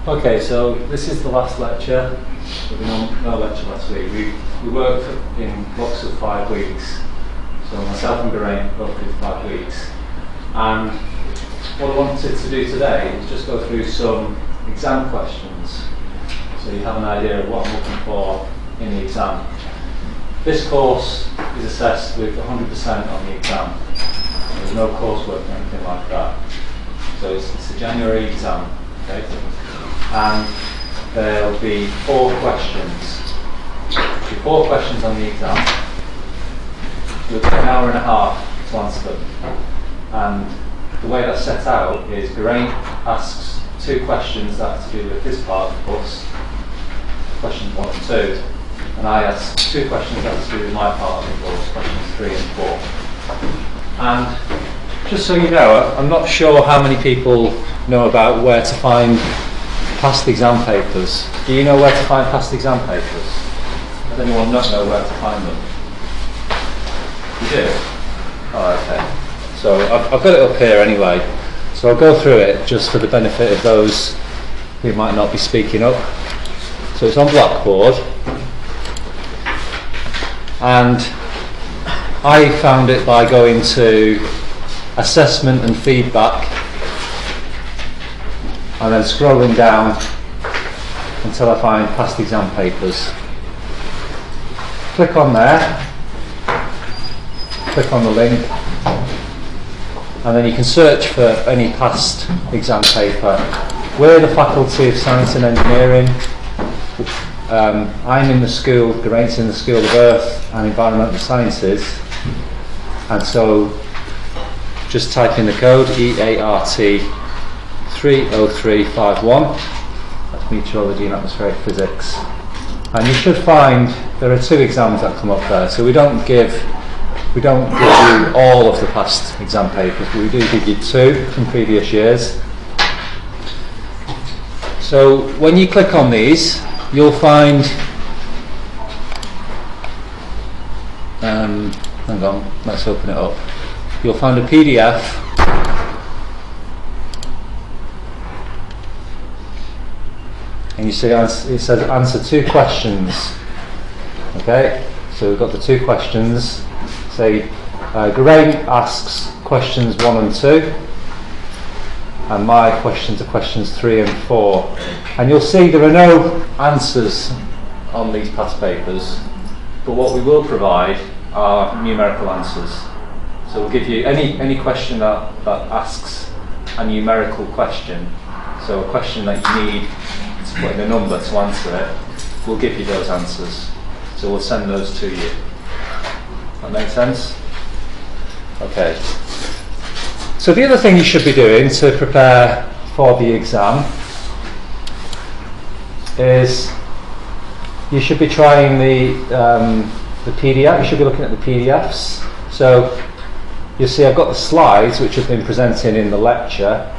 Okay, so this is the last lecture. There was no lecture last week. We worked in blocks of 5 weeks. So myself and Geraint both did 5 weeks. And what I wanted to do today is just go through some exam questions, so you have an idea of what I'm looking for in the exam. This course is assessed with 100% on the exam. There's no coursework or anything like that. So it's a January exam. Okay? And there'll be 4 questions. There'll be 4 questions on the exam. You'll take an hour and a half to answer them. And the way that's set out is Geraint asks 2 questions that have to do with his part of the course, questions 1 and 2. And I ask 2 questions that have to do with my part of the course, questions 3 and 4. And just so you know, I'm not sure how many people know about where to find past exam papers. Do you know where to find past exam papers? Does anyone not know where to find them? You do? Oh, okay. So I've got it up here anyway. So I'll go through it just for the benefit of those who might not be speaking up. So it's on Blackboard. And I found it by going to assessment and feedback and then scrolling down until I find past exam papers. Click on there, click on the link, and then you can search for any past exam paper. We're the Faculty of Science and Engineering. I'm in the school, Geraint's in the School of Earth and Environmental Sciences, and so just type in the code EART 30351. That's Meteorology and Atmospheric Physics. And you should find there are 2 exams that come up there. So we don't give you all of the past exam papers, but we do give you 2 from previous years. So when you click on these, you'll find hang on, let's open it up. You'll find a PDF and you see it says answer 2 questions. Okay, so we've got the 2 questions. Say Geraint asks questions 1 and 2, and my questions are questions 3 and 4. And you'll see there are no answers on these past papers, but what we will provide are numerical answers. So we'll give you any question that asks a numerical question, so a question that you need to put in a number to answer it, we'll give you those answers. So we'll send those to you. That makes sense? Okay. So the other thing you should be doing to prepare for the exam is you should be trying the PDF. You should be looking at the PDFs. So you'll see I've got the slides which have been presented in the lecture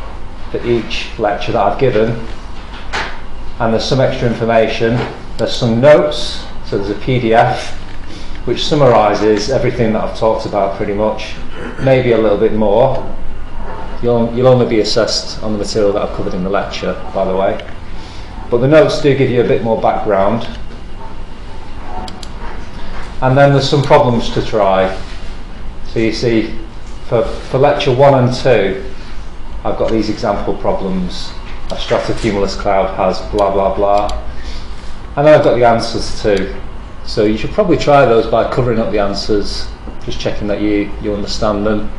for each lecture that I've given, and there's some extra information. There's some notes. So there's a PDF which summarises everything that I've talked about pretty much, maybe a little bit more. You'll only be assessed on the material that I've covered in the lecture, by the way. But the notes do give you a bit more background. And then there's some problems to try. So you see, for lecture 1 and 2, I've got these example problems. A stratocumulus cloud has blah blah blah. And then I've got the answers too. So you should probably try those by covering up the answers, just checking that you understand them,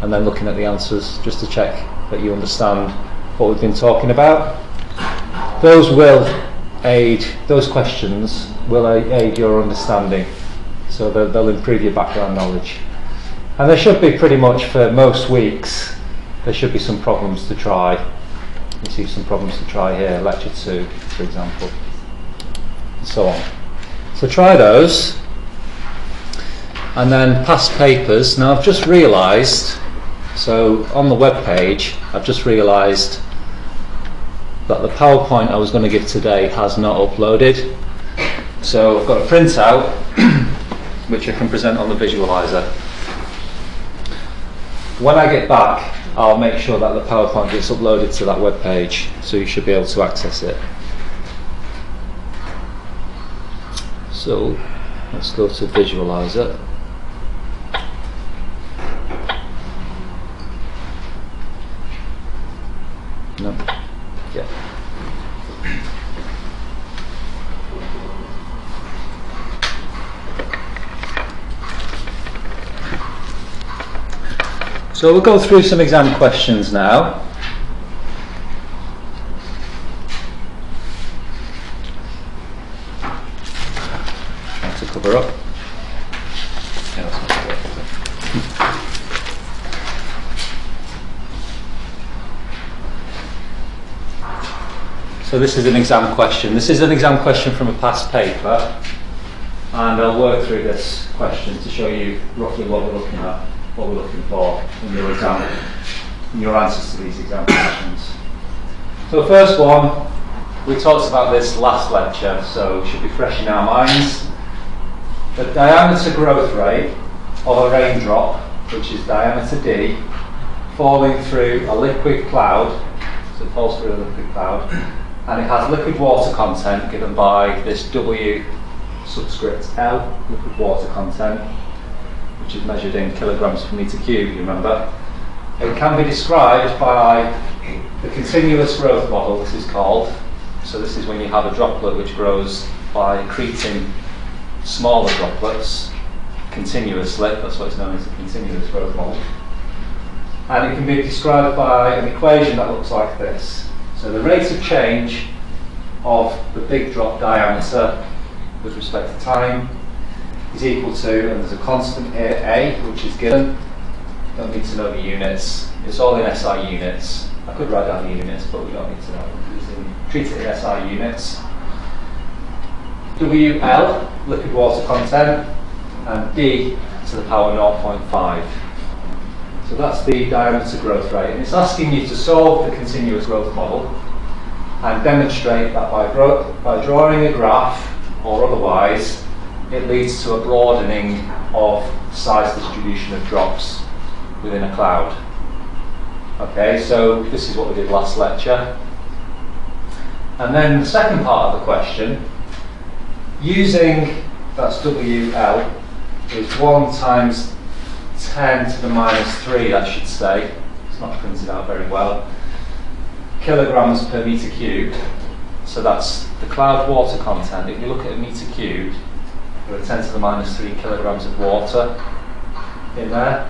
and then looking at the answers just to check that you understand what we've been talking about. Those questions will aid your understanding, so they'll improve your background knowledge. And there should be pretty much for most weeks, there should be some problems to try. You see some problems to try here, lecture 2 for example, and so on. So try those, and then past papers. Now I've just realised, so on the web page, I've just realised that the PowerPoint I was going to give today has not uploaded. So I've got a printout which I can present on the visualizer. When I get back, I'll make sure that the PowerPoint gets uploaded to that web page, so you should be able to access it. So let's go to visualizer. No. Yeah. So we'll go through some exam questions now. To cover up. Yeah, that's not good. So this is an exam question. This is an exam question from a past paper, and I'll work through this question to show you roughly what we're looking at, what we're looking for in your exam, in your answers to these exam questions. So the first one, we talked about this last lecture, so it should be fresh in our minds. The diameter growth rate of a raindrop, which is diameter d, falling through a liquid cloud, so it falls through a liquid cloud, and it has liquid water content given by this W subscript L, liquid water content, which is measured in kilograms per metre cube, you remember. It can be described by the continuous growth model, this is called. So this is when you have a droplet which grows by accreting smaller droplets continuously, that's what it's known as, a continuous growth model. And it can be described by an equation that looks like this. So the rate of change of the big drop diameter with respect to time is equal to, and there's a constant A, which is given. Don't need to know the units. It's all in SI units. I could write down the units, but we don't need to know. Treat it in SI units. WL, liquid water content, and D to the power 0.5. So that's the diameter growth rate. And it's asking you to solve the continuous growth model and demonstrate that by drawing a graph or otherwise, it leads to a broadening of size distribution of drops within a cloud. Okay, so this is what we did last lecture. And then the second part of the question, using, that's WL, is 1 times 10 to the minus 3, I should say. It's not printed out very well. Kilograms per metre cubed. So that's the cloud water content. If you look at a metre cubed, there are 10 to the minus 3 kilograms of water in there.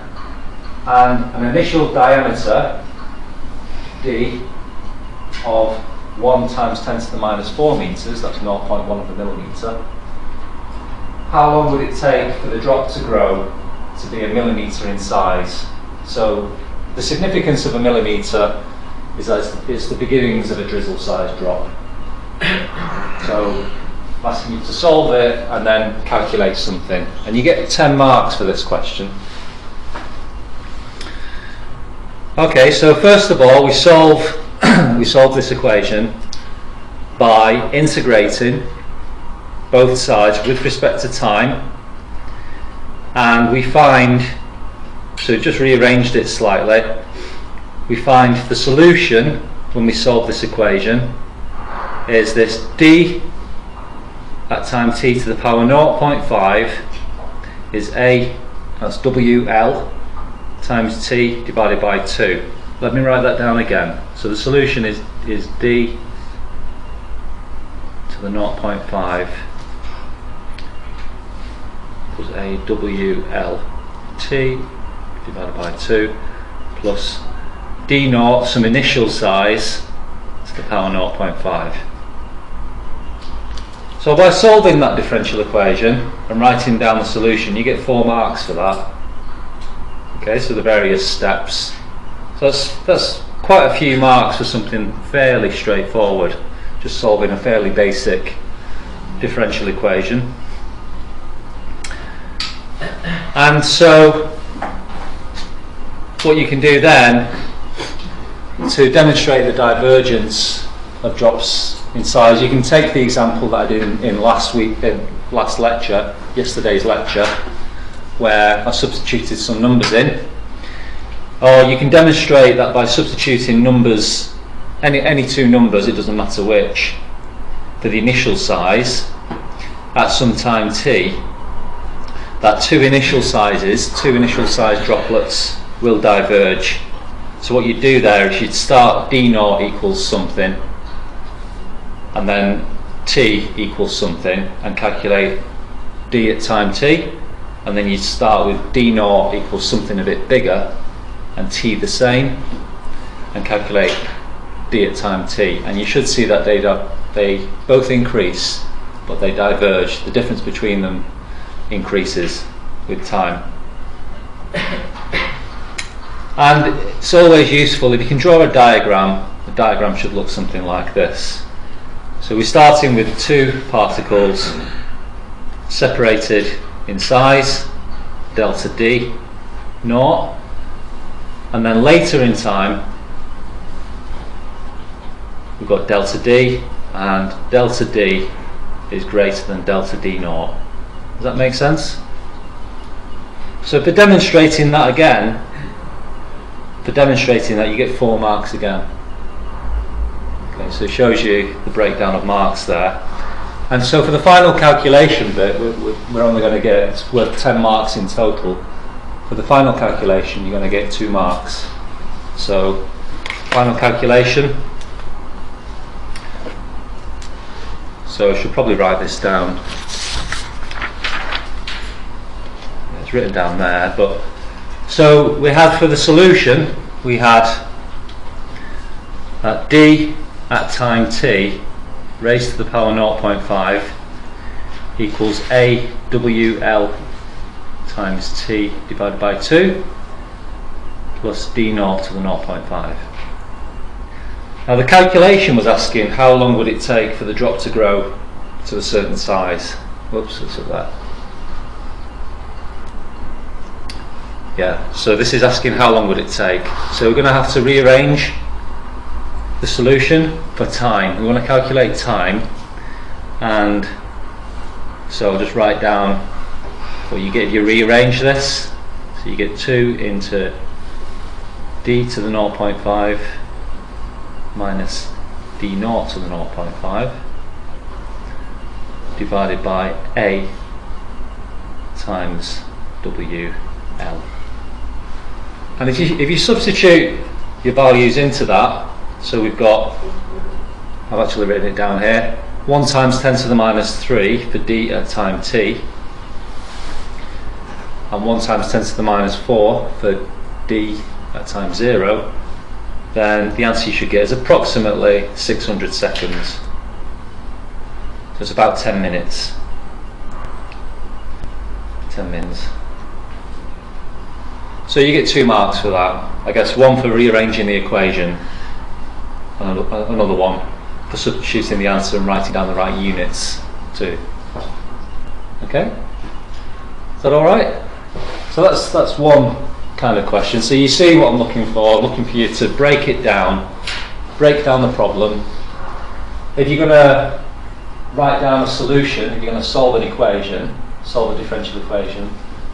And an initial diameter, D, of 1 times 10 to the minus 4 metres, that's 0.1 of a millimetre. How long would it take for the drop to grow to be a millimetre in size? So the significance of a millimetre is that it's the beginnings of a drizzle size drop. So I'm asking you to solve it and then calculate something. And you get 10 marks for this question. Okay, so first of all we solve this equation by integrating both sides with respect to time, and we find, so just rearranged it slightly, we find the solution when we solve this equation is this D at time t to the power 0.5 is A, that's WL times t divided by 2. Let me write that down again. So the solution is D to the 0.5 equals A WL t divided by 2 plus D naught, some initial size, to the power 0.5. So by solving that differential equation and writing down the solution, you get 4 marks for that. Okay, so the various steps. So that's quite a few marks for something fairly straightforward, just solving a fairly basic differential equation. And so what you can do then to demonstrate the divergence of drops in size, you can take the example that I did in last lecture, yesterday's lecture, where I substituted some numbers in. Or you can demonstrate that by substituting numbers, any 2 numbers, it doesn't matter which, for the initial size at some time t, that 2 initial size droplets will diverge. So what you do there is you'd start D naught equals something, and then t equals something, and calculate D at time t, and then you'd start with D naught equals something a bit bigger, and t the same, and calculate D at time t, and you should see that they both increase, but they diverge. The difference between them increases with time. And it's always useful if you can draw a diagram. The diagram should look something like this. So we're starting with 2 particles separated in size, delta D naught, and then later in time we've got delta D, and delta D is greater than delta D naught. Does that make sense? So for demonstrating that again, you get 4 marks again. Okay, so it shows you the breakdown of marks there. And so for the final calculation bit, we're only going to get, it's worth 10 marks in total. For the final calculation, you're going to get 2 marks. So, final calculation. So I should probably write this down. It's written down there, but so we had for the solution, we had D at time t raised to the power 0.5 equals AWL times t divided by 2 plus D naught to the 0.5. Now the calculation was asking how long would it take for the drop to grow to a certain size. Whoops, let's look at that. Yeah, so this is asking how long would it take. So we're going to have to rearrange the solution for time. We want to calculate time, and so I'll just write down what you get if you rearrange this. So you get 2 into d to the 0.5 minus d0 to the 0.5 divided by a times WL. And if you substitute your values into that, so we've got, I've actually written it down here, 1 times 10 to the minus 3 for d at time t, and 1 times 10 to the minus 4 for d at time 0, then the answer you should get is approximately 600 seconds. So it's about 10 minutes. 10 mins. So you get 2 marks for that. I guess 1 for rearranging the equation, and another 1 for substituting the answer and writing down the right units too. Okay? Is that alright? So that's one kind of question. So you see what I'm looking for. I'm looking for you to break it down, break down the problem. If you're going to write down a solution, if you're going to solve an equation, solve a differential equation,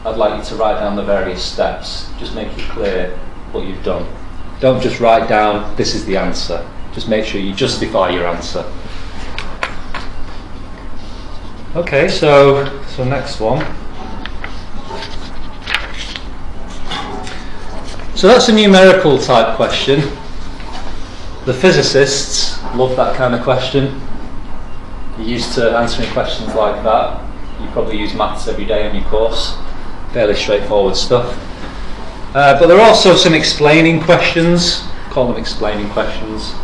I'd like you to write down the various steps. Just make it clear what you've done. Don't just write down, this is the answer. Just make sure you justify your answer. Okay, so next one. So that's a numerical type question. The physicists love that kind of question. You're used to answering questions like that. You probably use maths every day on your course. Fairly straightforward stuff. But there are also some explaining questions. Call them explaining questions.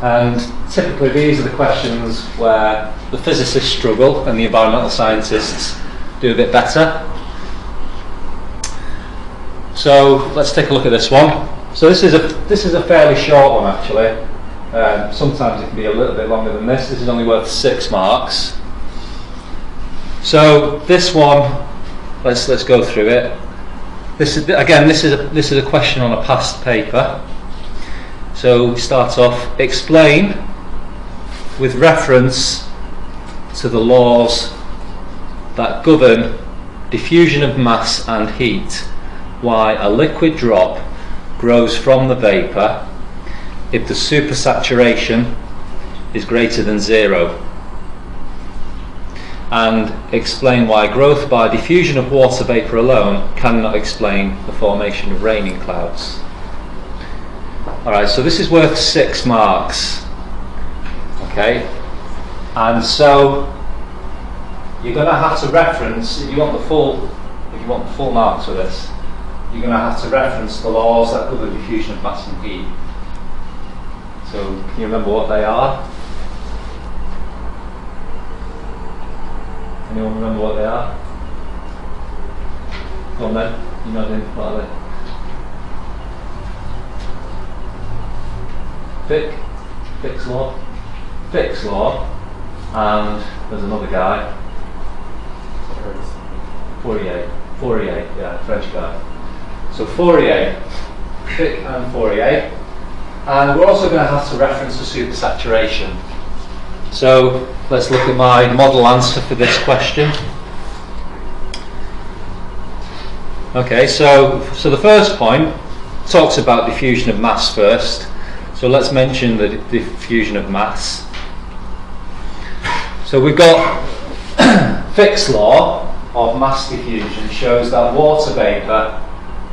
And typically these are the questions where the physicists struggle and the environmental scientists do a bit better. So let's take a look at this one. So this is a fairly short one actually. Sometimes it can be a little bit longer than this. This is only worth 6 marks. So this one, let's go through it. This is a question on a past paper. So we start off, explain with reference to the laws that govern diffusion of mass and heat why a liquid drop grows from the vapour if the supersaturation is greater than 0, and explain why growth by diffusion of water vapour alone cannot explain the formation of raining clouds. Alright, so this is worth 6 marks. Okay, and so you're going to have to reference, if you want the full marks for this, you're going to have to reference the laws that govern diffusion of mass and heat. So can you remember what they are? Anyone remember what they are? Go on then, you know them, what are they? Fick's law, and there's another guy, Fourier, yeah, French guy. So Fourier, Fick and Fourier, and we're also going to have to reference the supersaturation. So let's look at my model answer for this question. Okay, so the first point talks about diffusion of mass first. So let's mention the diffusion of mass. So we've got Fick's law of mass diffusion shows that water vapour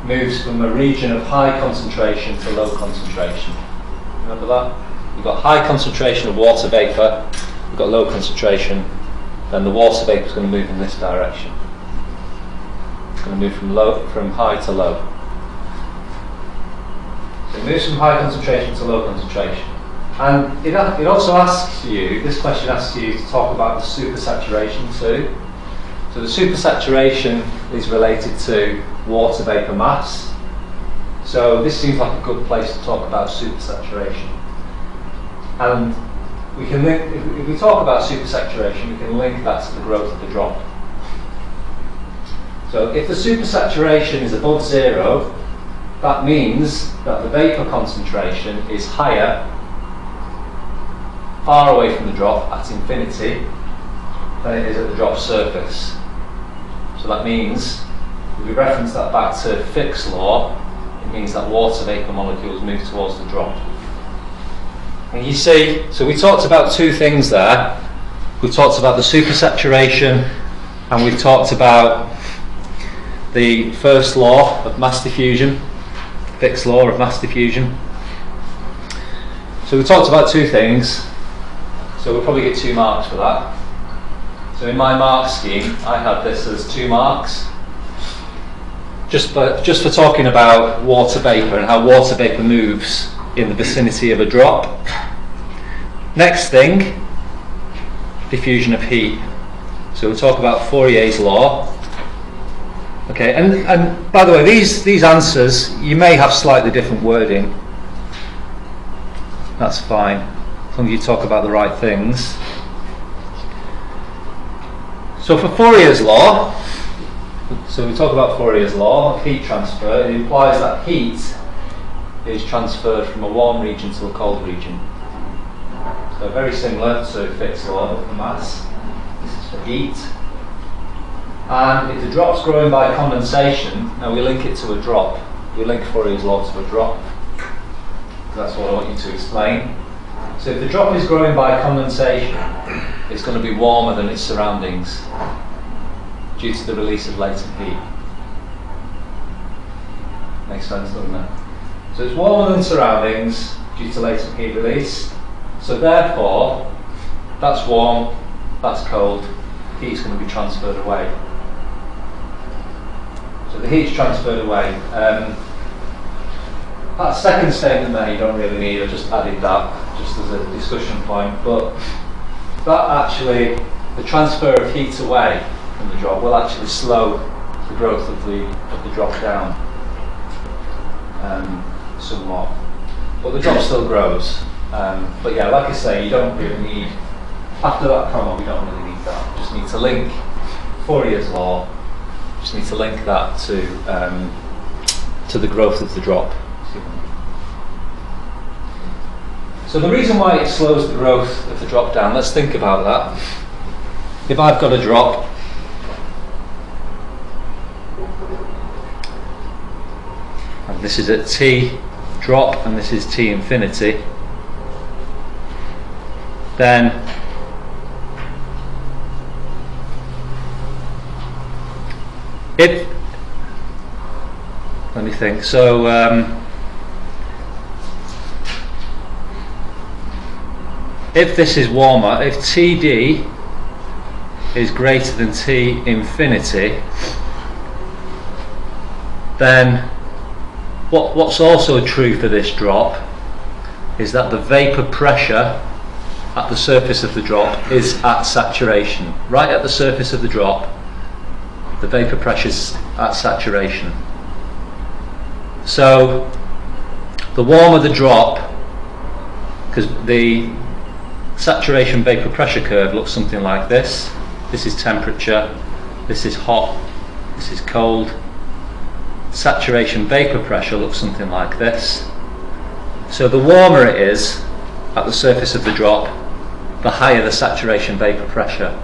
moves from a region of high concentration to low concentration. Remember that? You've got high concentration of water vapour, you've got low concentration, then the water vapour is going to move in this direction. It's going to move from high to low. So it moves from high concentration to low concentration. And it also asks you, this question asks you to talk about the supersaturation too. So the supersaturation is related to water vapour mass. So this seems like a good place to talk about supersaturation. And we can link, if we talk about supersaturation, we can link that to the growth of the drop. So if the supersaturation is above 0, that means that the vapour concentration is higher, far away from the drop at infinity, than it is at the drop surface. So that means, if we reference that back to Fick's law, it means that water vapour molecules move towards the drop. And you see, so we talked about two things there. We talked about the supersaturation, and we talked about the first law of mass diffusion, Fick's law of mass diffusion. So we talked about two things, so we'll probably get 2 marks for that. So in my mark scheme, I had this as 2 marks, just for talking about water vapour and how water vapour moves in the vicinity of a drop. Next thing, diffusion of heat. So we'll talk about Fourier's law. Okay, and by the way, these answers, you may have slightly different wording. That's fine, as long as you talk about the right things. So for Fourier's law, so we talk about Fourier's law of heat transfer. It implies that heat is transferred from a warm region to a cold region. So very similar to Fick's law of the mass. This is for heat. And if the drop's growing by condensation, now we link it to a drop. We link Fourier's law to a drop. That's what I want you to explain. So if the drop is growing by condensation, it's going to be warmer than its surroundings due to the release of latent heat. Makes sense, doesn't it? So it's warmer than surroundings due to latent heat release. So therefore, that's warm, that's cold, heat's going to be transferred away. So the heat's transferred away. That second statement there you don't really need, I just added that just as a discussion point, but that actually, the transfer of heat away from the drop will actually slow the growth of the drop down somewhat. But the drop still grows. But yeah, like I say, you don't really need, after that comma, we don't really need that. You just need to link Fourier's law, just need to link that to the growth of the drop. So the reason why it slows the growth of the drop down, let's think about that. If I've got a drop, and this is at T drop and this is T infinity, then let me think, so if this is warmer, if TD is greater than T infinity, then what's also true for this drop is that the vapour pressure at the surface of the drop is at saturation. Right at the surface of the drop, the vapour pressure is at saturation. So the warmer the drop, because the saturation vapour pressure curve looks something like this. This is temperature, this is hot, this is cold. Saturation vapour pressure looks something like this. So the warmer it is at the surface of the drop, the higher the saturation vapour pressure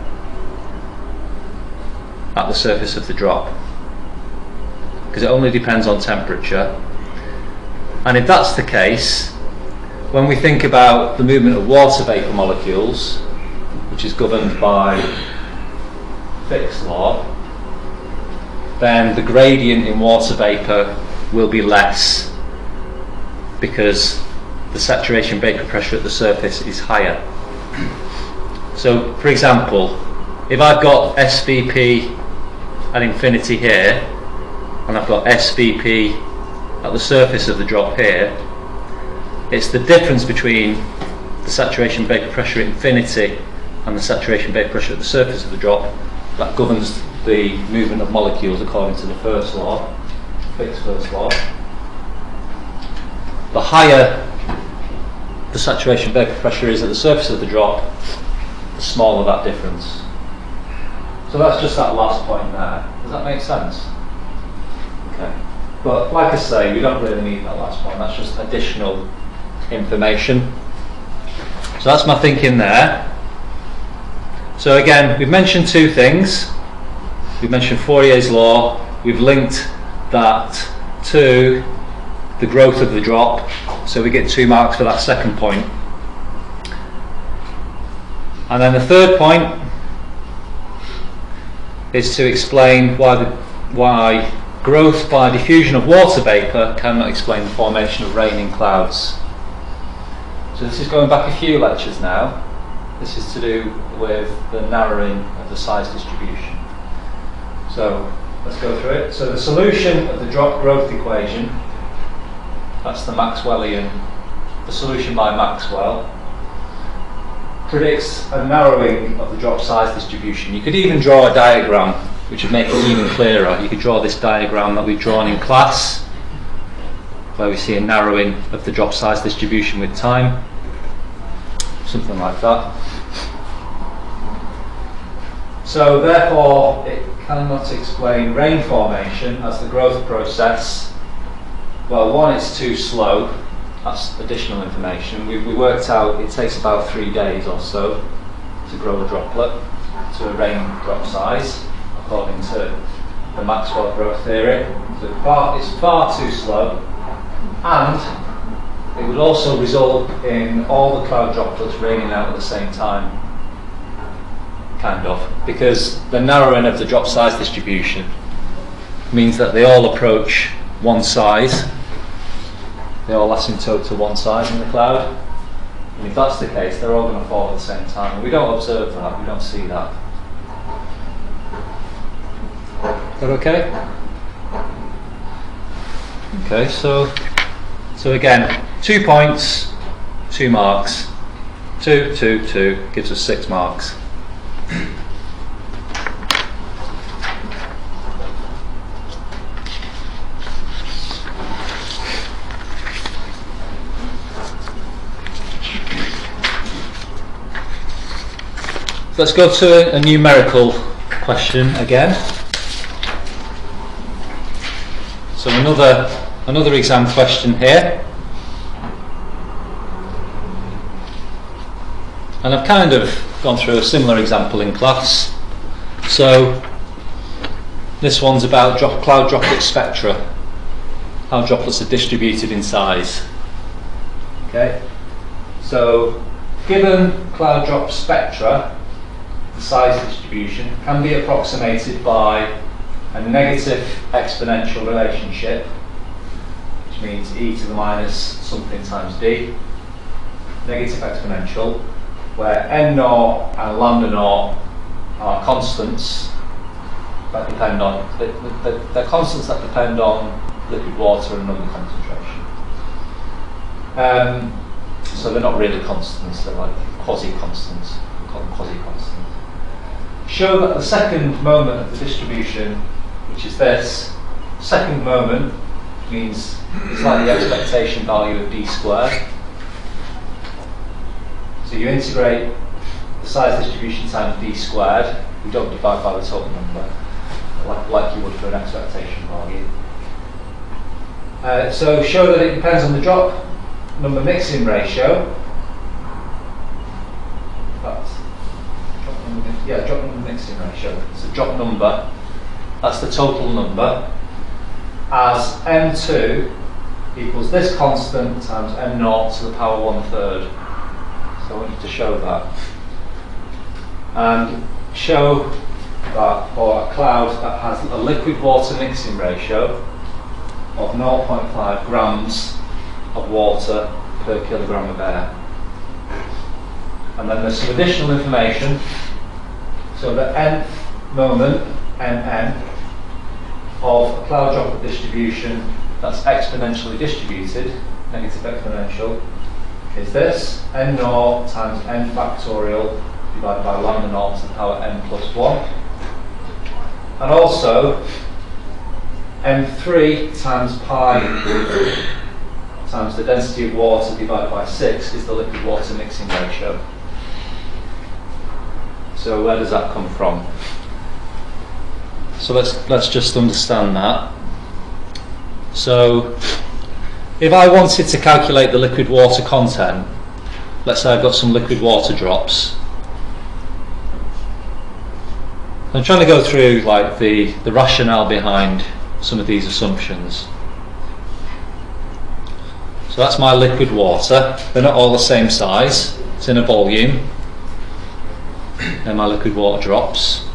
at the surface of the drop, because it only depends on temperature. And if that's the case, when we think about the movement of water vapour molecules, which is governed by Fick's law, then the gradient in water vapour will be less because the saturation vapour pressure at the surface is higher. So, for example, if I've got SVP at infinity here, and I've got SVP at the surface of the drop here, it's the difference between the saturation vapour pressure at infinity and the saturation vapour pressure at the surface of the drop that governs the movement of molecules according to the first law, Fick's first law. The higher the the saturation vapor pressure is at the surface of the drop, the smaller that difference. So that's just that last point there. Does that make sense? Okay. But like I say, we don't really need that last point. That's just additional information. So that's my thinking there. So again, we've mentioned two things. We've mentioned Fourier's law. We've linked that to the growth of the drop. So we get 2 marks for that second point. And then the third point is to explain why growth by diffusion of water vapour cannot explain the formation of rain in clouds. So this is going back a few lectures now. This is to do with the narrowing of the size distribution. So let's go through it. So the solution of the drop growth equation, that's the Maxwellian, the solution by Maxwell, predicts a narrowing of the drop size distribution. You could even draw a diagram which would make it even clearer. You could draw this diagram that we've drawn in class, where we see a narrowing of the drop size distribution with time, something like that. So therefore it cannot explain rain formation as the growth process. Well, one, it's too slow. That's additional information. We worked out it takes about 3 days or so to grow a droplet to a rain drop size, according to the Maxwell growth theory. So it's far too slow, and it would also result in all the cloud droplets raining out at the same time, kind of, because the narrowing of the drop size distribution means that they all approach one size. They all asymptote to one size in the cloud. And if that's the case, they're all going to fall at the same time. And we don't observe that, we don't see that. Is that okay? Okay, so again, 2 points, 2 marks. 2, 2, 2 gives us 6 marks. Let's go to a numerical question again. So another exam question here. And I've kind of gone through a similar example in class. So this one's about cloud droplet spectra, how droplets are distributed in size. Okay. So given cloud drop spectra, the size distribution can be approximated by a negative exponential relationship, which means e to the minus something times d, negative exponential, where n0 and lambda 0 are constants that depend on, they're constants that depend on liquid water and number concentration. So they're not really constants, they're like quasi-constants, we call them quasi-constants. Show that the second moment of the distribution, which is this, second moment means it's like the expectation value of d squared. So you integrate the size distribution times d squared. You don't divide by the total number, like you would for an expectation value. So show that it depends on the drop number mixing ratio. Drop number mixing ratio. So drop number, that's the total number, as m2 equals this constant times m0 to the power 1/3. So I want you to show that. And show that for a cloud that has a liquid water mixing ratio of 0.5 grams of water per kilogram of air. And then there's some additional information. So the nth moment, nn, of a cloud droplet distribution that's exponentially distributed, negative exponential, is this, n0 times n factorial divided by lambda 0 to the power n plus 1. And also m3 times pi times the density of water divided by 6 is the liquid water mixing ratio. So where does that come from? So let's just understand that. So if I wanted to calculate the liquid water content, let's say I've got some liquid water drops. I'm trying to go through like the rationale behind some of these assumptions. So that's my liquid water. They're not all the same size. It's in a volume. They're my liquid water drops.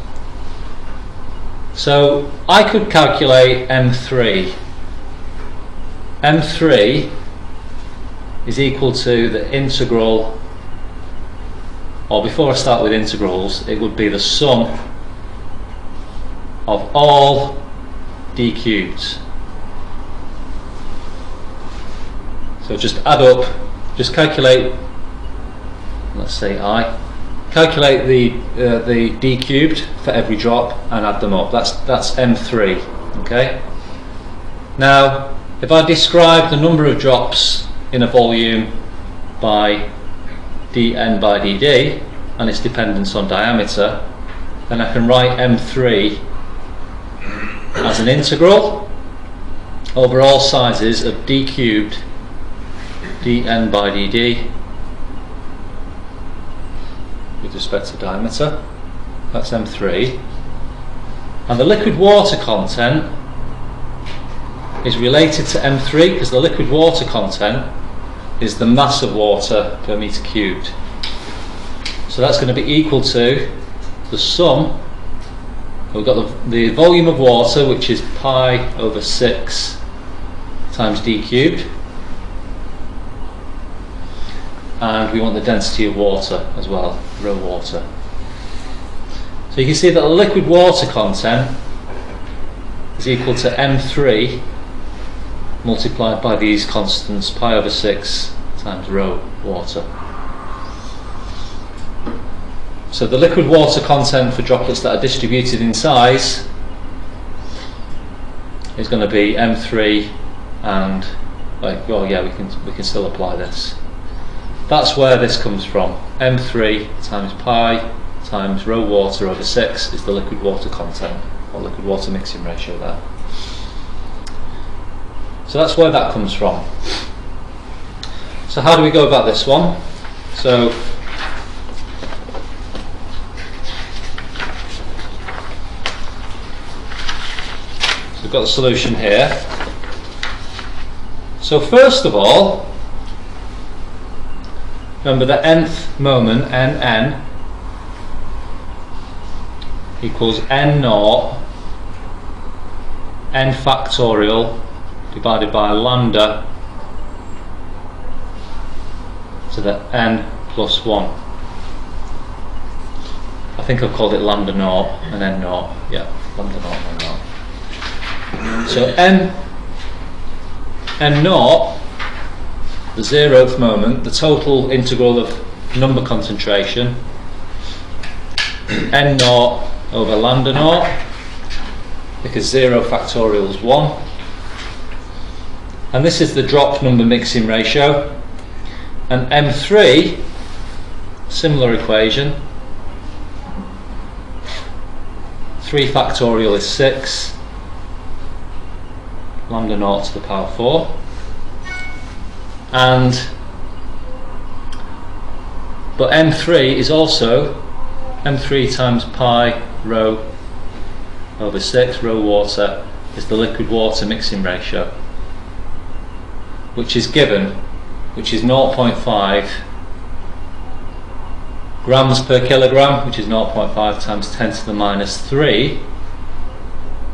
So I could calculate M3. M3 is equal to the integral, or before I start with integrals, it would be the sum of all d cubed. So just add up, just calculate, let's say I, calculate the d cubed for every drop and add them up. That's M3, okay? Now, if I describe the number of drops in a volume by dn by dd, and its dependence on diameter, then I can write M3 as an integral over all sizes of d cubed dn by dd with respect to diameter. That's M3. And the liquid water content is related to M3 because the liquid water content is the mass of water per meter cubed. So that's going to be equal to the sum. We've got the volume of water, which is pi over 6 times d cubed, and we want the density of water as well, rho water. So you can see that the liquid water content is equal to M3 multiplied by these constants, pi over 6 times rho water. So the liquid water content for droplets that are distributed in size is going to be M3, and well, yeah, we can still apply this. That's where this comes from. M3 times pi times rho water over 6 is the liquid water content, or liquid water mixing ratio there. So that's where that comes from. So how do we go about this one? So we've got the solution here. So first of all, remember the nth moment, nn, equals n naught n factorial divided by lambda to the n plus 1. I think I've called it lambda naught and n naught. Yeah, lambda naught and n naught. So n naught, the 0th moment, the total integral of number concentration, n naught over lambda naught, because 0 factorial is 1. And this is the drop number mixing ratio. And M3, similar equation, 3 factorial is 6, lambda naught to the power 4. But M3 is also M3 times pi rho over 6, rho water, is the liquid water mixing ratio, which is given, which is 0.5 grams per kilogram, which is 0.5 times 10 to the minus 3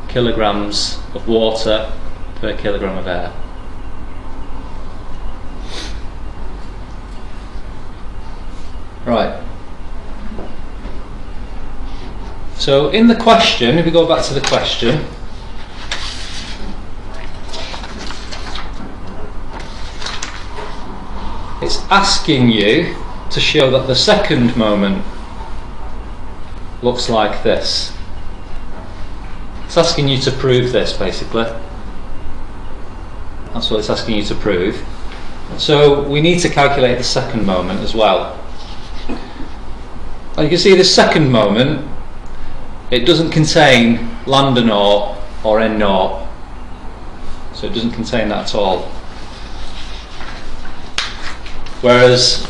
kilograms of water per kilogram of air. Right. So in the question, if we go back to the question, it's asking you to show that the second moment looks like this. It's asking you to prove this, basically. That's what it's asking you to prove. So we need to calculate the second moment as well. And you can see the second moment, it doesn't contain lambda naught or n naught, so it doesn't contain that at all. Whereas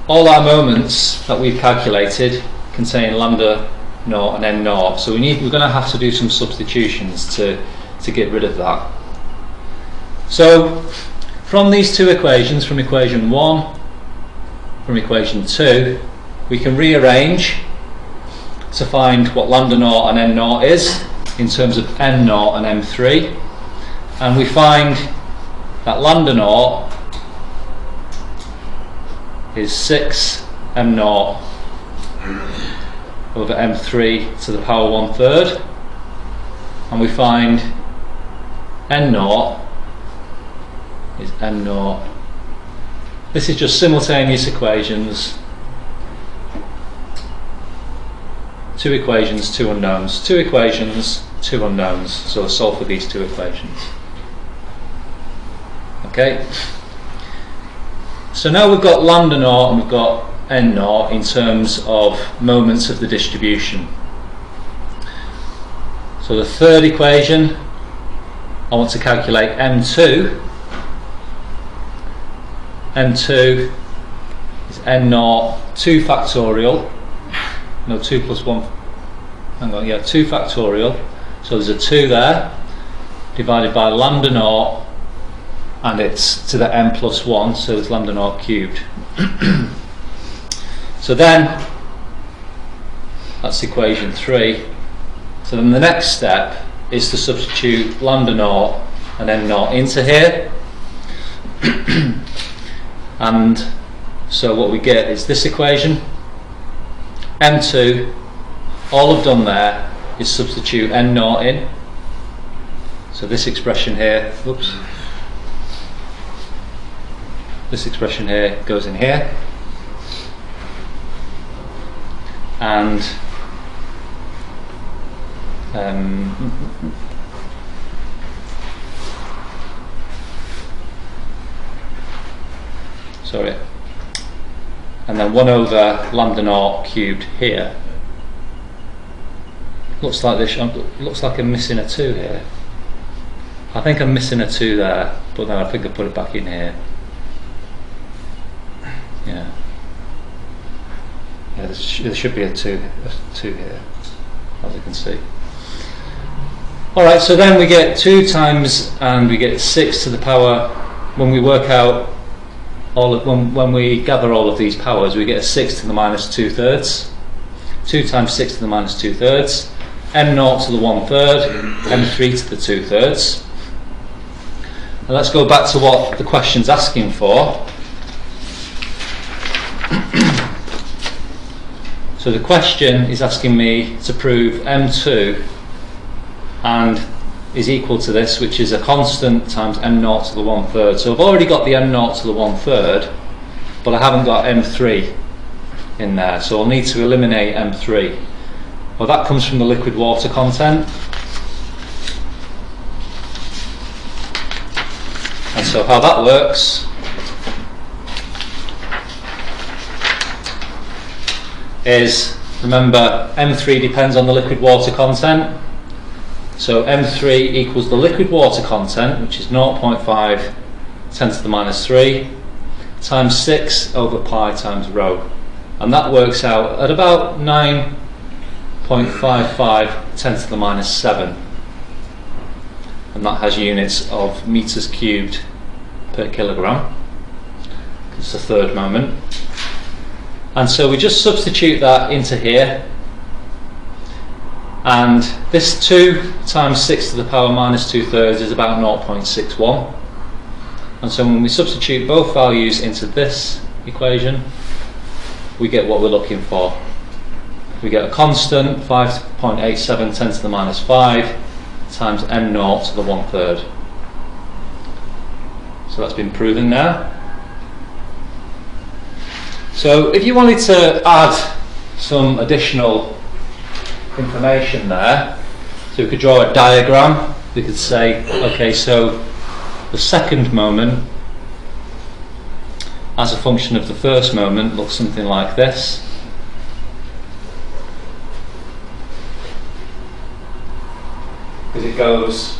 all our moments that we've calculated contain lambda naught and n naught, so we're going to have to do some substitutions to get rid of that. So from these two equations, from equation 1, from equation 2, we can rearrange to find what lambda naught and n naught is in terms of n naught and m3, and we find that lambda naught is 6 m naught over m3 to the power 1/3, and we find n naught is n naught. This is just simultaneous equations. Two equations, two unknowns. Two equations, two unknowns. So we'll solve for these two equations. Okay. So now we've got lambda naught and we've got n naught in terms of moments of the distribution. So the third equation, I want to calculate m2. m2 is n naught 2 factorial. No, 2 plus 1. Hang on, yeah, 2 factorial. So there's a 2 there, divided by lambda naught, and it's to the n plus 1, so it's lambda naught cubed. So then, that's equation 3. So then the next step is to substitute lambda naught and n naught into here. And so what we get is this equation. M2, all I've done there is substitute n naught in. So this expression here, whoops, this expression here goes in here, and sorry, and then 1 over lambda naught cubed here. Looks like this. Looks like I'm missing a 2 here. I think I'm missing a 2 there, but then I think I put it back in here. Yeah. Yeah, there should be a 2 here, as you can see. Alright, so then we get 2 times, and we get 6 to the power. When we work out when we gather all of these powers, we get a 6 to the minus 2/3. 2 times 6 to the minus 2/3. m0 to the 1/3. m3 to the 2/3. And let's go back to what the question's asking for. So the question is asking me to prove m2 and is equal to this, which is a constant times m0 to the 1/3. So I've already got the m0 to the 1/3, but I haven't got m3 in there, so I'll need to eliminate m3. Well, that comes from the liquid water content. And so how that works is, remember, m3 depends on the liquid water content. So m3 equals the liquid water content, which is 0.5 10 to the minus 3, times 6 over pi times rho. And that works out at about 9.55 10 to the minus 7. And that has units of meters cubed per kilogram. It's the third moment. And so we just substitute that into here. And this 2 times 6 to the power minus 2/3 is about 0.61. And so when we substitute both values into this equation, we get what we're looking for. We get a constant 5.87 10 to the minus 5 times m0 to the 1/3. So that's been proven now. So if you wanted to add some additional information there, so we could draw a diagram. We could say, okay, so the second moment as a function of the first moment looks something like this. Because it goes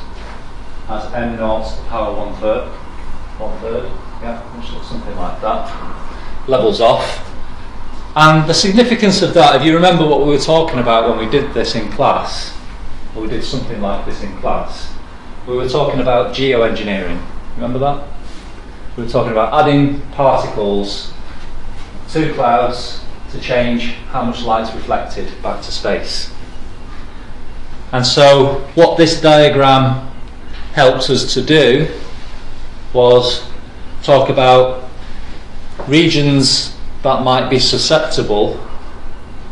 as m naught to the power one third, yeah, which looks something like that. Levels off. And the significance of that, if you remember what we were talking about when we did this in class, or we did something like this in class, we were talking about geoengineering. Remember that? We were talking about adding particles to clouds to change how much light's reflected back to space. And so what this diagram helps us to do was talk about regions that might be susceptible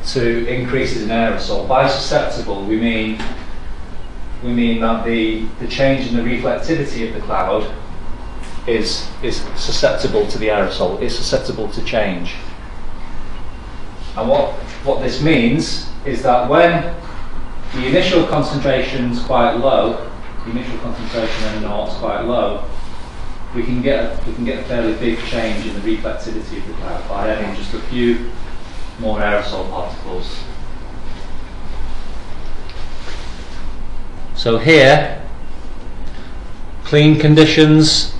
to increases in aerosol. By susceptible, we mean that the change in the reflectivity of the cloud is susceptible to the aerosol, is susceptible to change. And what this means is that when the initial concentration is quite low, the initial concentration in the naught is quite low, we can get a fairly big change in the reflectivity of the cloud by adding just a few more aerosol particles. So here, clean conditions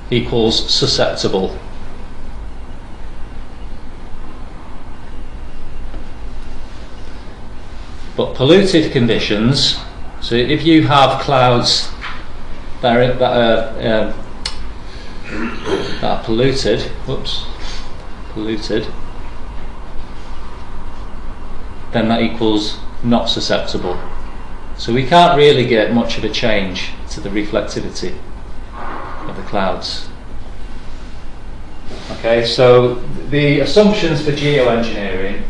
equals susceptible. But polluted conditions, so if you have clouds that are polluted, then that equals not susceptible. So we can't really get much of a change to the reflectivity of the clouds. Okay, so the assumptions for geoengineering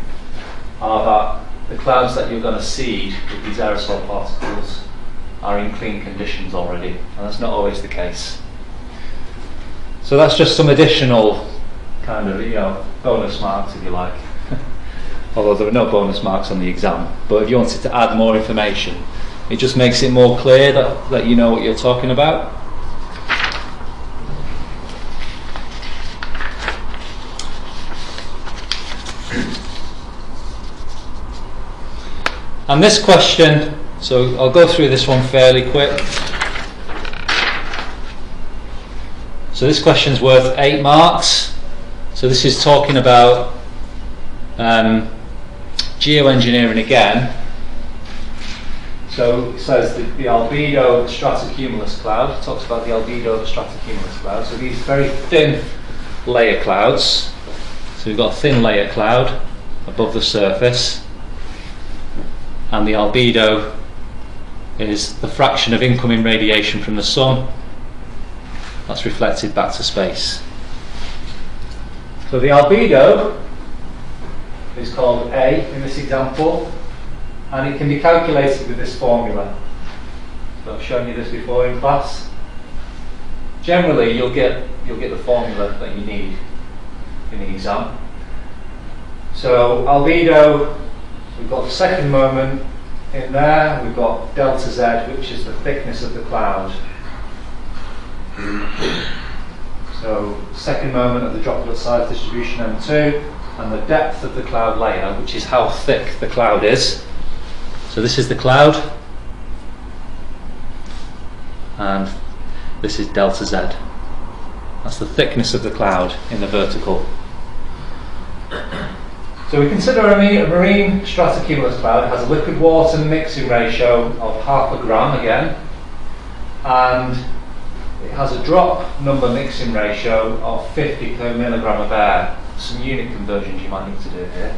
are that the clouds that you're going to seed with these aerosol particles are in clean conditions already, and that's not always the case. So that's just some additional kind of, bonus marks, if you like. Although there were no bonus marks on the exam, but if you wanted to add more information, it just makes it more clear that you know what you're talking about. And this question, so I'll go through this one fairly quick. So this question's worth 8 marks. So this is talking about geoengineering again. So it says the albedo of the stratocumulus cloud. It talks about the albedo of the stratocumulus cloud. So these very thin layer clouds. So we've got a thin layer cloud above the surface, and the albedo is the fraction of incoming radiation from the sun that's reflected back to space. So the albedo is called A in this example, and it can be calculated with this formula. So I've shown you this before in class. Generally, you'll get the formula that you need in the exam. So albedo, we've got the second moment in there, we've got delta Z, which is the thickness of the cloud. So second moment of the droplet size distribution M2, and the depth of the cloud layer, which is how thick the cloud is. So this is the cloud, and this is delta Z. That's the thickness of the cloud in the vertical. So we consider a marine stratocumulus cloud. It has a liquid water mixing ratio of 0.5 gram again, and it has a drop number mixing ratio of 50 per milligram of air. Some unit conversions you might need to do here.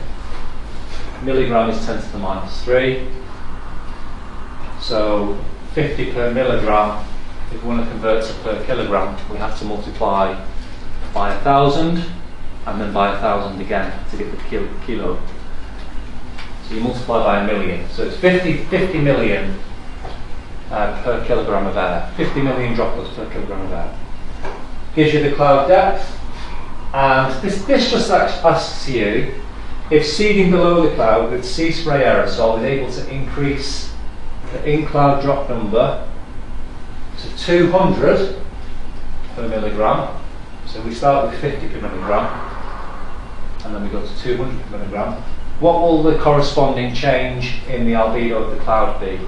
Milligram is 10 to the minus 3. So 50 per milligram, if we want to convert to per kilogram, we have to multiply by 1,000 and then by 1,000 again to get the kilo. So you multiply by 1,000,000. So it's 50 million per kilogram of air. 50 million droplets per kilogram of air. Gives you the cloud depth. And this just asks you if seeding below the cloud with sea spray aerosol is able to increase the in-cloud drop number to 200 per milligram. So we start with 50 per milligram, and then we go to 200 per milligram. What will the corresponding change in the albedo of the cloud be?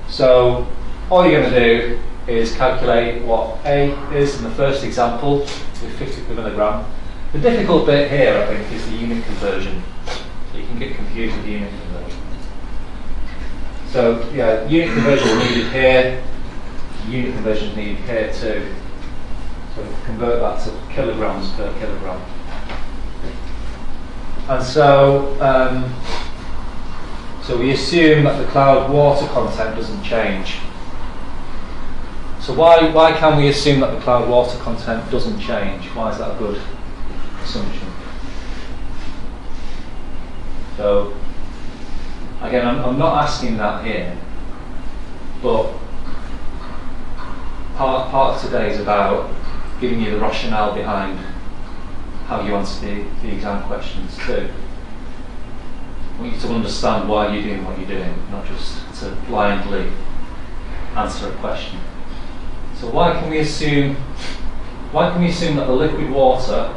So all you're going to do is calculate what A is in the first example with 50 per milligram. The difficult bit here, I think, is the unit conversion. So you can get confused with the unit conversion. So yeah, unit conversion is needed here, unit conversion is needed here too. So convert that to kilograms per kilogram. And so, so we assume that the cloud water content doesn't change. So why can we assume that the cloud water content doesn't change? Why is that a good assumption? So again, I'm not asking that here, but part of today is about giving you the rationale behind how you answer the exam questions too. I want you to understand why you're doing what you're doing, not just to blindly answer a question. So why can we assume that the liquid water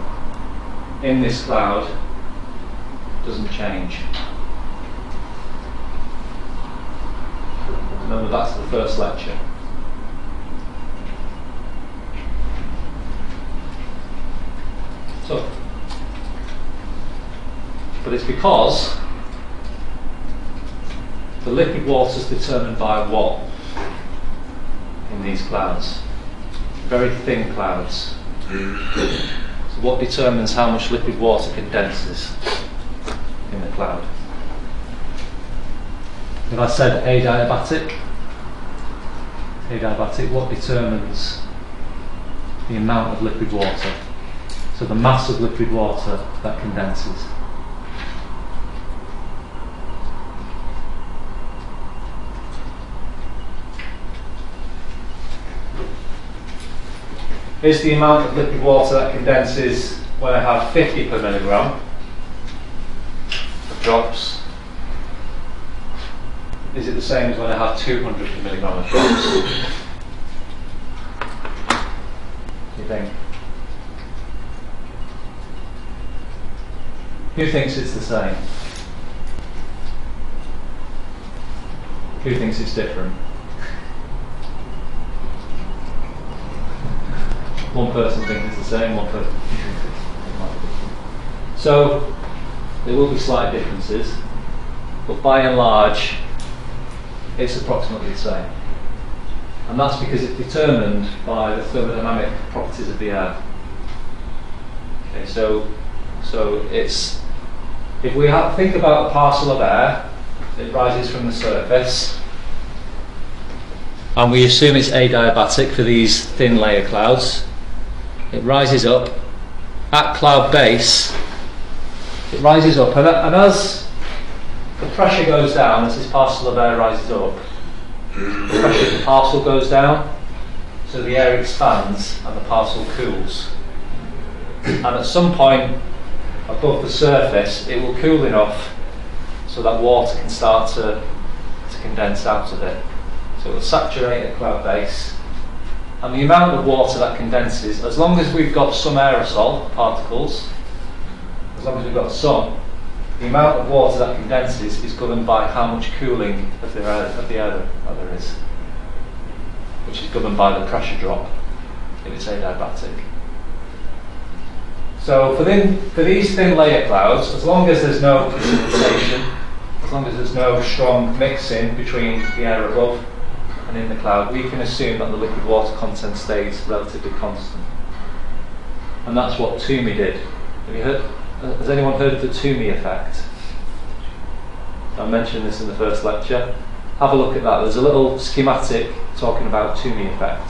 in this cloud doesn't change? Remember, that's the first lecture. So, but it's because the liquid water is determined by what in these clouds? Very thin clouds. So what determines how much liquid water condenses in the cloud? If I said adiabatic, what determines the amount of liquid water? So the mass of liquid water that condenses. Is the amount of liquid water that condenses when I have 50 per milligram of drops, is it the same as when I have 200 per milligram of drops? Do you think? Who thinks it's the same? Who thinks it's different? One person thinks it's the same, one person thinks it might be different. So there will be slight differences, but by and large it's approximately the same. And that's because it's determined by the thermodynamic properties of the air. Okay, so it's, if we think about a parcel of air, it rises from the surface, and we assume it's adiabatic for these thin layer clouds. It rises up at cloud base. It rises up, and as the pressure goes down, as this parcel of air rises up, the pressure of the parcel goes down, so the air expands and the parcel cools. And at some point above the surface, it will cool enough so that water can start to condense out of it. So it will saturate at cloud base. And the amount of water that condenses, as long as we've got some aerosol particles, as long as we've got some, the amount of water that condenses is governed by how much cooling of the air that there is, which is governed by the pressure drop if it's adiabatic. So for these thin layer clouds, as long as there's no precipitation, as long as there's no strong mixing between the air above and in the cloud, we can assume that the liquid water content stays relatively constant. And that's what Toomey did. Has anyone heard of the Toomey effect? I mentioned this in the first lecture. Have a look at that. There's a little schematic talking about Toomey effect.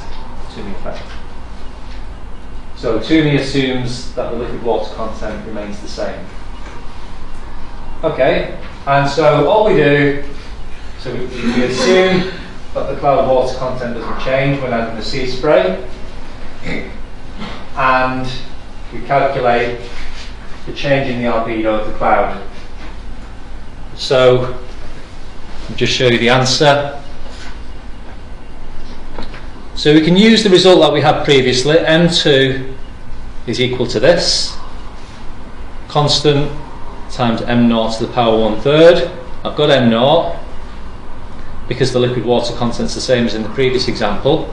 So Toomey assumes that the liquid water content remains the same. Okay, and so all we do, so we assume that the cloud water content doesn't change when adding the sea spray, and we calculate the change in the albedo of the cloud. So I'll just show you the answer. So we can use the result that we had previously. M2 is equal to this. Constant times m0 to the power 1/3. I've got m0 because the liquid water content's the same as in the previous example.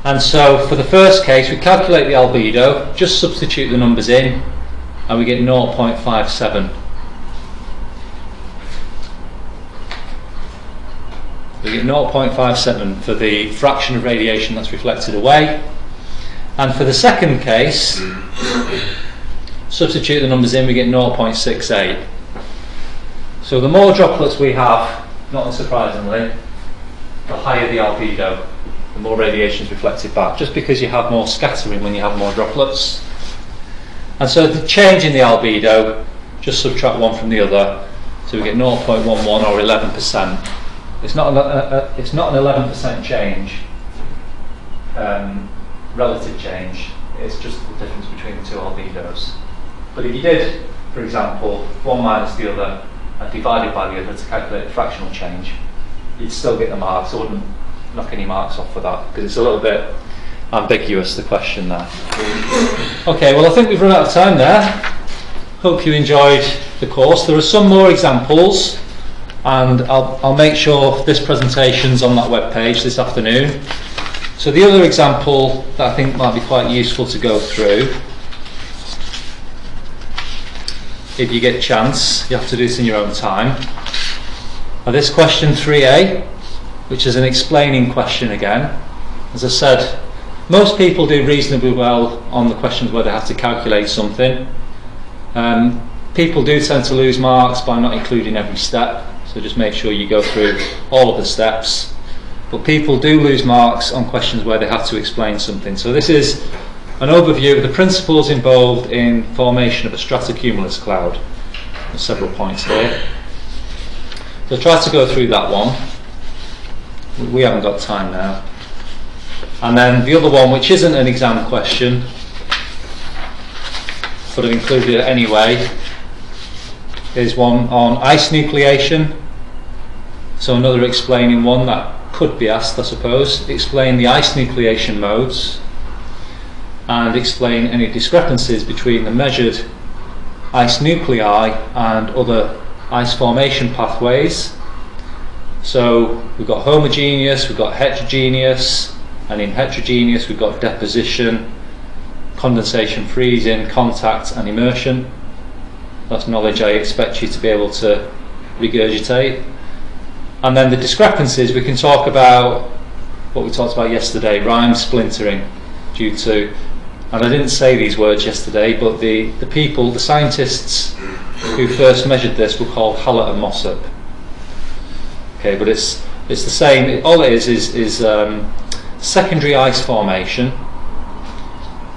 And so for the first case, we calculate the albedo, just substitute the numbers in, and we get 0.57. We get 0.57 for the fraction of radiation that's reflected away. And for the second case, substitute the numbers in, we get 0.68. So the more droplets we have, not unsurprisingly, the higher the albedo, the more radiation is reflected back, just because you have more scattering when you have more droplets. And so the change in the albedo, just subtract one from the other, so we get 0.11 or 11%. It's not an 11% change, relative change. It's just the difference between the two albedos. But if you did, for example, one minus the other and divided by the other to calculate the fractional change, you'd still get the marks. I wouldn't knock any marks off for that because it's a little bit ambiguous, the question there. Okay, well I think we've run out of time there. Hope you enjoyed the course. There are some more examples, and I'll make sure this presentation's on that web page this afternoon. So the other example that I think might be quite useful to go through, if you get a chance, you have to do this in your own time. Now this question 3a, which is an explaining question again. As I said, most people do reasonably well on the questions where they have to calculate something. People do tend to lose marks by not including every step, so just make sure you go through all of the steps. But people do lose marks on questions where they have to explain something. So this is an overview of the principles involved in formation of a stratocumulus cloud. There's several points here. So I'll try to go through that one. We haven't got time now. And then the other one, which isn't an exam question, but I've included it anyway, is one on ice nucleation. So another explaining one that could be asked, I suppose. Explain the ice nucleation modes and explain any discrepancies between the measured ice nuclei and other ice formation pathways. So we've got homogeneous, we've got heterogeneous, and in heterogeneous we've got deposition, condensation, freezing, contact and immersion. That's knowledge I expect you to be able to regurgitate. And then the discrepancies, we can talk about what we talked about yesterday, rime splintering, due to, and I didn't say these words yesterday, but the people, the scientists who first measured this were called Hallett and Mossop. Okay, but it's the same. All it is secondary ice formation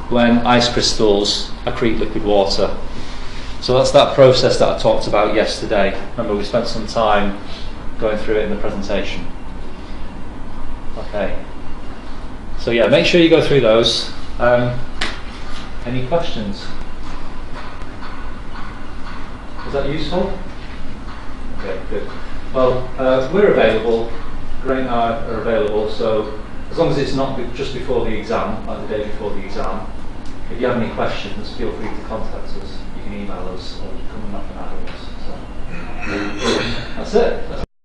when ice crystals accrete liquid water. So that's that process that I talked about yesterday. Remember, we spent some time going through it in the presentation. Okay. So yeah, make sure you go through those. Any questions? Was that useful? Okay, good. Well, we're available. Gray and I are available. So as long as it's not just before the exam, like the day before the exam, if you have any questions, feel free to contact us. You can email us or come and knock on our doors. So that's it.